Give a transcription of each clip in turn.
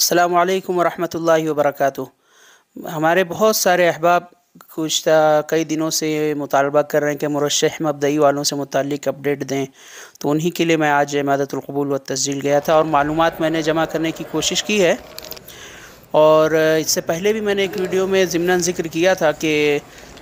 अस्सलामु अलैकुम वरहमतुल्लाहि वबरकातुहू। हमारे बहुत सारे अहबाब गुज़िश्ता कई दिनों से मुतालबा कर रहे हैं कि मुरश्शिह मबदई वालों से मुताल्लिक़ अपडेट दें, तो उन्हीं के लिए मैं आज इमादतुल क़बूल व तस्जील गया था और मालूमात मैंने जमा करने की कोशिश की है। और इससे पहले भी मैंने एक वीडियो में ज़िम्नन ज़िक्र किया था कि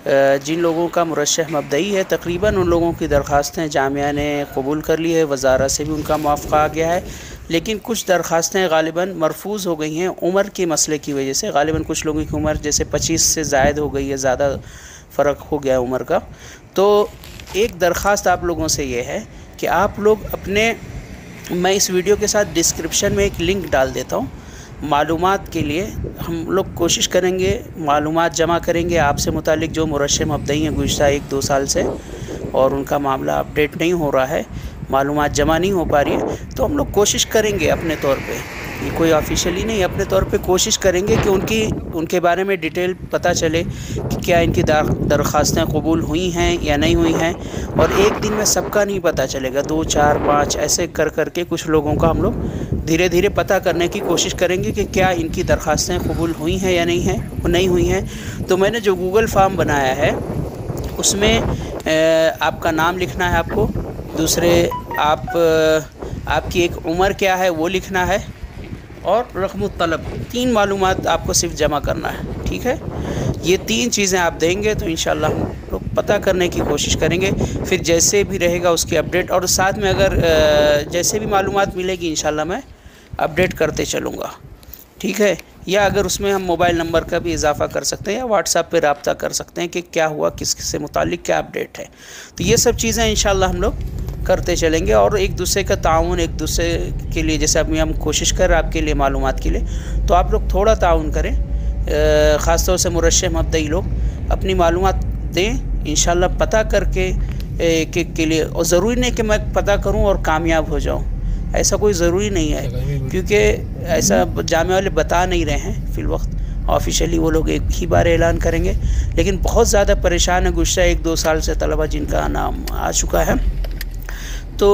जिन लोगों का मुरश्शिह मबदई है तकरीबन उन लोगों की दरख्वास्तें जामिया ने कबूल कर ली है, वज़ारत से भी उनका मुआफ़क़ा आ गया है, लेकिन कुछ दरख्वास्तें ग़ालिबन मरफूज़ हो गई हैं उम्र के मसले की वजह से। ग़ालिबन कुछ लोगों की उम्र जैसे 25 से ज़ायद हो गई है, ज़्यादा फ़र्क हो गया उम्र का। तो एक दरख्वास्त आप लोगों से ये है कि आप लोग अपने, मैं इस वीडियो के साथ डिस्क्रिप्शन में एक लिंक डाल देता हूँ, मालूमात के लिए हम लोग कोशिश करेंगे, मालूमात जमा करेंगे आपसे मुतालिक जो मुरश्शिह मबदई हैं गुज़िश्ता 1-2 साल से और उनका मामला अपडेट नहीं हो रहा है, मालूमात जमा नहीं हो पा रही है, तो हम लोग कोशिश करेंगे अपने तौर पे, ये कोई ऑफिशियली नहीं, अपने तौर पे कोशिश करेंगे कि उनके बारे में डिटेल पता चले कि क्या इनकी दरख्वास्तें कबूल हुई हैं या नहीं हुई हैं। और एक दिन में सबका नहीं पता चलेगा, 2, 4, 5 ऐसे कर के कुछ लोगों का हम लोग धीरे धीरे पता करने की कोशिश करेंगे कि क्या इनकी दरख्वास्तें कबूल हुई हैं या नहीं हुई हैं। तो मैंने जो गूगल फॉर्म बनाया है उसमें आपका नाम लिखना है आपको, दूसरे आपकी एक उम्र क्या है वो लिखना है और रक़्मुत तलब, 3 मालूमात आपको सिर्फ जमा करना है, ठीक है। ये 3 चीज़ें आप देंगे तो इंशाअल्लाह हम लोग पता करने की कोशिश करेंगे, फिर जैसे भी रहेगा उसकी अपडेट, और साथ में अगर जैसे भी मालूमात मिलेगी इंशाअल्लाह मैं अपडेट करते चलूँगा, ठीक है। या अगर उसमें हम मोबाइल नंबर का भी इजाफ़ा कर सकते हैं या व्हाट्सएप पे रब्ता कर सकते हैं कि क्या हुआ, किस से मुतालिक क्या अपडेट है। तो ये सब चीज़ें इंशाअल्लाह हम लोग करते चलेंगे और एक दूसरे का ताउन, एक दूसरे के लिए, जैसे अभी हम कोशिश कर रहे हैं आपके लिए मालूमात के लिए, तो आप लोग थोड़ा ताउन करें, ख़ास तौर से मुरश्शिह मबदई लोग अपनी मालूमात दें इंशाअल्लाह पता करके के लिए। और ज़रूरी नहीं कि मैं पता करूं और कामयाब हो जाऊं, ऐसा कोई ज़रूरी नहीं है, क्योंकि ऐसा जामिया वाले बता नहीं रहे हैं फ़िल वक्त। ऑफिशियली वो लोग एक ही बार ऐलान करेंगे, लेकिन बहुत ज़्यादा परेशान है गुज़िश्ता 1-2 साल से तलबा जिनका नाम आ चुका है। तो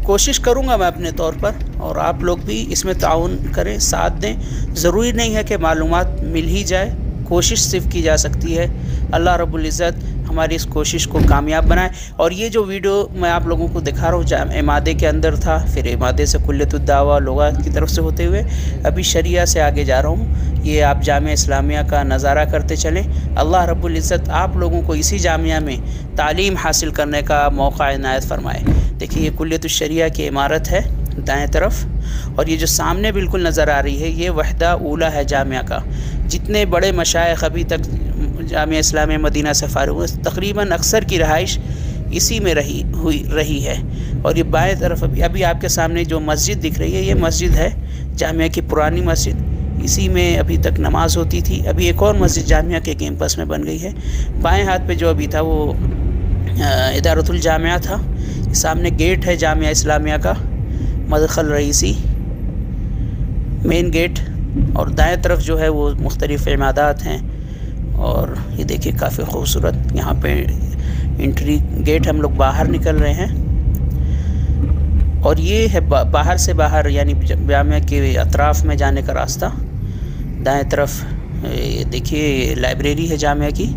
कोशिश करूँगा मैं अपने तौर पर, और आप लोग भी इसमें ताउन करें, साथ दें। ज़रूरी नहीं है कि मालूमात मिल ही जाए, कोशिश सिर्फ की जा सकती है। अल्लाह रब्बुल इज़्ज़त हमारी इस कोशिश को कामयाब बनाए। और ये जो वीडियो मैं आप लोगों को दिखा रहा हूँ इमादे के अंदर था, फिर इमादे से कुल्लियतुद दावा लुगात की तरफ से होते हुए अभी शरिया से आगे जा रहा हूँ। ये आप जामिया इस्लामिया का नज़ारा करते चलें। अल्लाह रब्बुल इज़्ज़त आप लोगों को इसी जामिया में तालीम हासिल करने का मौका इनायत फ़रमाए। देखिए ये कुल्लियतुश शरिया की इमारत है दाएं तरफ, और ये जो सामने बिल्कुल नज़र आ रही है ये वहदा ऊला है जामिया का। जितने बड़े मशाइख अभी तक जामिया इस्लामिया मदीना से फारिग हुए, तकरीबन अक्सर की रहाइश इसी में रही है। और ये बाएं तरफ अभी आपके सामने जो मस्जिद दिख रही है ये मस्जिद है जामिया की पुरानी मस्जिद, इसी में अभी तक नमाज होती थी। अभी एक और मस्जिद जामिया के कैंपस में बन गई है। बाएं हाथ पे जो अभी था वो इदारतुल जामिया था। सामने गेट है जामिया इस्लामिया का, मदखल रईसी मेन गेट, और दाएं तरफ जो है वो मुख्तलिफ़ इमादात हैं। और ये देखिए काफ़ी खूबसूरत यहाँ पे एंट्री गेट, हम लोग बाहर निकल रहे हैं। और ये है बाहर से बाहर यानी जामिया के अतराफ़ में जाने का रास्ता। दाएं तरफ ये देखिए लाइब्रेरी है जामिया की,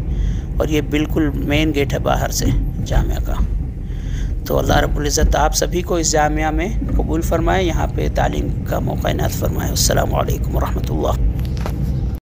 और ये बिल्कुल मेन गेट है बाहर से जामिया का। तो अल्लाह रब्बुल इज़्ज़त आप सभी को इस जामिया में कबूल फ़रमाए, यहाँ पे तालीम का मौका इनायत फ़रमाए। अस्सलामु अलैकुम वरहमतुल्लाह।